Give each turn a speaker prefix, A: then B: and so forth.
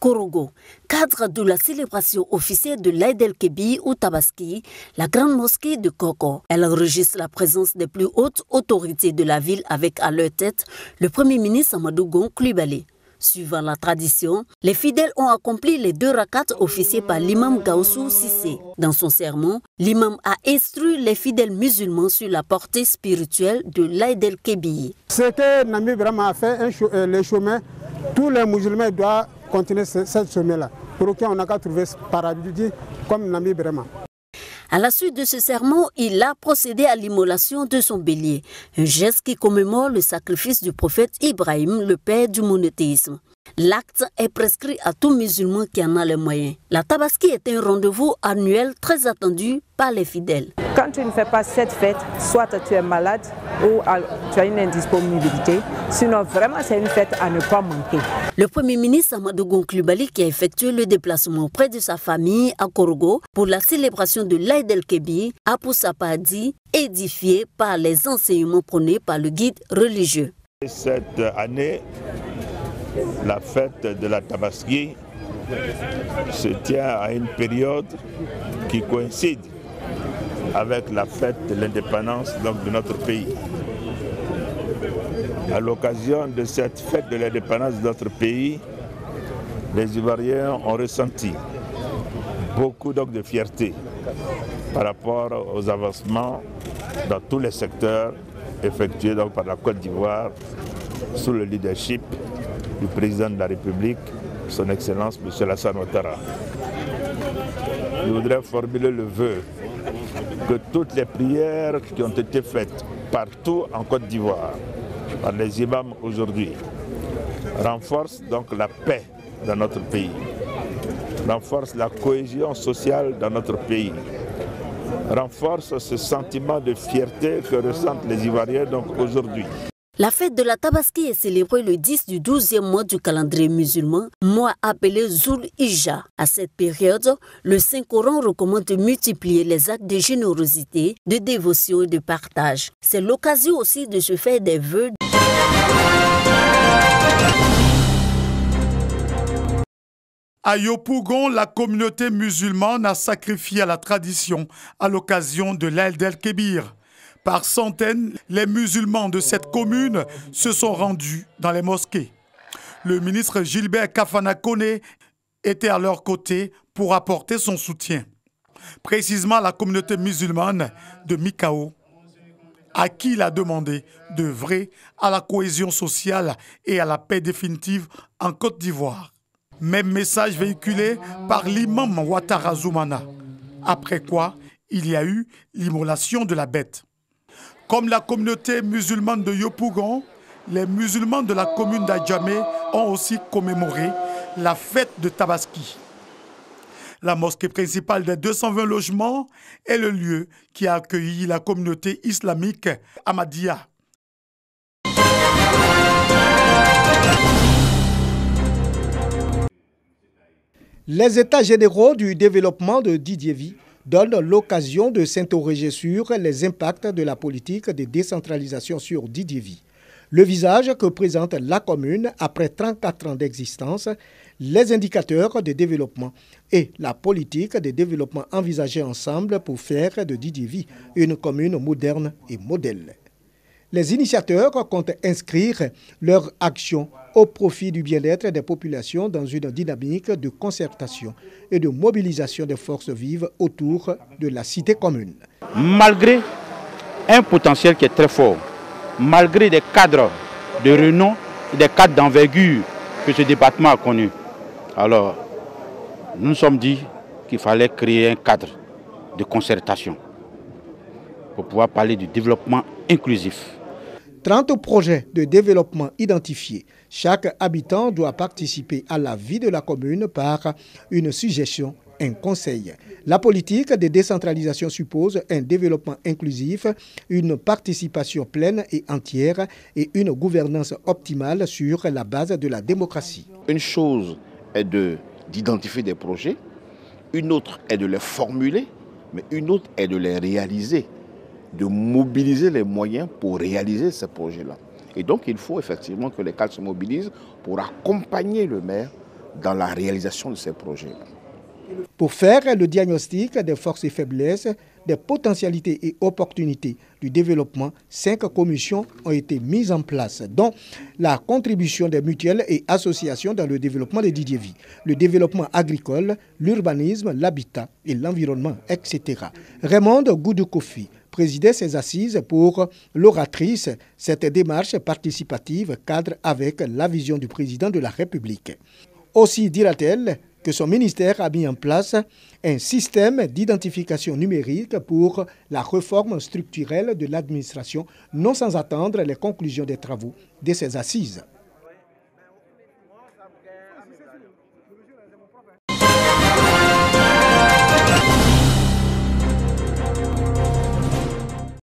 A: Korogo, cadre de la célébration officielle de l'Aïd el-Kébir ou Tabaski, la grande mosquée de Koko. Elle enregistre la présence des plus hautes autorités de la ville avec à leur tête le Premier ministre Amadou Gon Coulibaly. Suivant la tradition, les fidèles ont accompli les 2 rakats officiés par l'imam Gaussou Sissé. Dans son sermon, l'imam a instruit les fidèles musulmans sur la portée spirituelle de l'Aïd el-Kébir.
B: Ce que Nami vraiment a fait, le chemin, tous les musulmans doivent continuer ce chemin-là. Pour qu'on n'a qu'à trouver ce paradis comme Nami vraiment.
A: À la suite de ce sermon, il a procédé à l'immolation de son bélier, un geste qui commémore le sacrifice du prophète Ibrahim, le père du monothéisme. L'acte est prescrit à tout musulman qui en a les moyens. La Tabaski est un rendez-vous annuel très attendu par les fidèles.
C: Quand tu ne fais pas cette fête, soit tu es malade ou tu as une indisponibilité. Sinon, vraiment, c'est une fête à ne pas manquer.
A: Le Premier ministre Amadou Gon Coulibaly, qui a effectué le déplacement auprès de sa famille à Korogo pour la célébration de l'Aïd el-Kébir, a pour sa part dit édifié par les enseignements prônés par le guide religieux.
D: Cette année, la fête de la Tabaski se tient à une période qui coïncide avec la fête de l'indépendance de notre pays. À l'occasion de cette fête de l'indépendance de notre pays, les Ivoiriens ont ressenti beaucoup de fierté par rapport aux avancements dans tous les secteurs effectués par la Côte d'Ivoire sous le leadership du président de la République, son Excellence M. Alassane Ouattara. Je voudrais formuler le vœu que toutes les prières qui ont été faites partout en Côte d'Ivoire par les imams aujourd'hui renforcent donc la paix dans notre pays, renforcent la cohésion sociale dans notre pays, renforcent ce sentiment de fierté que ressentent les Ivoiriens aujourd'hui.
A: La fête de la Tabaski est célébrée le 10 du 12e mois du calendrier musulman, mois appelé Zul Hijja. À cette période, le Saint-Coran recommande de multiplier les actes de générosité, de dévotion et de partage. C'est l'occasion aussi de se faire des vœux.
E: À Yopougon, la communauté musulmane a sacrifié à la tradition à l'occasion de l'Aïd el-Kébir. Par centaines, les musulmans de cette commune se sont rendus dans les mosquées. Le ministre Gilbert Kafana Koné était à leur côté pour apporter son soutien. Précisément la communauté musulmane de Mikao, à qui il a demandé d'œuvrer à la cohésion sociale et à la paix définitive en Côte d'Ivoire. Même message véhiculé par l'imam Ouattara Zoumana. Après quoi, il y a eu l'immolation de la bête. Comme la communauté musulmane de Yopougon, les musulmans de la commune d'Adjamé ont aussi commémoré la fête de Tabaski. La mosquée principale des 220 logements est le lieu qui a accueilli la communauté islamique Ahmadiyya.
F: Les états généraux du développement de Didier Vie donnent l'occasion de s'interroger sur les impacts de la politique de décentralisation sur Didier Vie. Le visage que présente la commune après 34 ans d'existence, les indicateurs de développement et la politique de développement envisagée ensemble pour faire de Didier Vie une commune moderne et modèle. Les initiateurs comptent inscrire leur action au profit du bien-être des populations dans une dynamique de concertation et de mobilisation des forces vives autour de la cité commune.
G: Malgré un potentiel qui est très fort, malgré des cadres de renom et des cadres d'envergure que ce département a connus, alors nous nous sommes dit qu'il fallait créer un cadre de concertation pour pouvoir parler du développement inclusif.
F: 30 projets de développement identifiés. Chaque habitant doit participer à la vie de la commune par une suggestion, un conseil. La politique de décentralisation suppose un développement inclusif, une participation pleine et entière et une gouvernance optimale sur la base de la démocratie.
H: Une chose est d'identifier des projets, une autre est de les formuler, mais une autre est de les réaliser, de mobiliser les moyens pour réaliser ces projets-là. Et donc il faut effectivement que les cadres se mobilisent pour accompagner le maire dans la réalisation de ces projets.
F: Pour faire le diagnostic des forces et faiblesses, des potentialités et opportunités du développement, 5 commissions ont été mises en place, dont la contribution des mutuelles et associations dans le développement de Didier Vie, le développement agricole, l'urbanisme, l'habitat et l'environnement, etc. Raymond Goudou-Kofi présidait ces assises pour l'oratrice. Cette démarche participative cadre avec la vision du président de la République. Aussi, dira-t-elle, que son ministère a mis en place un système d'identification numérique pour la réforme structurelle de l'administration, non sans attendre les conclusions des travaux de ces assises.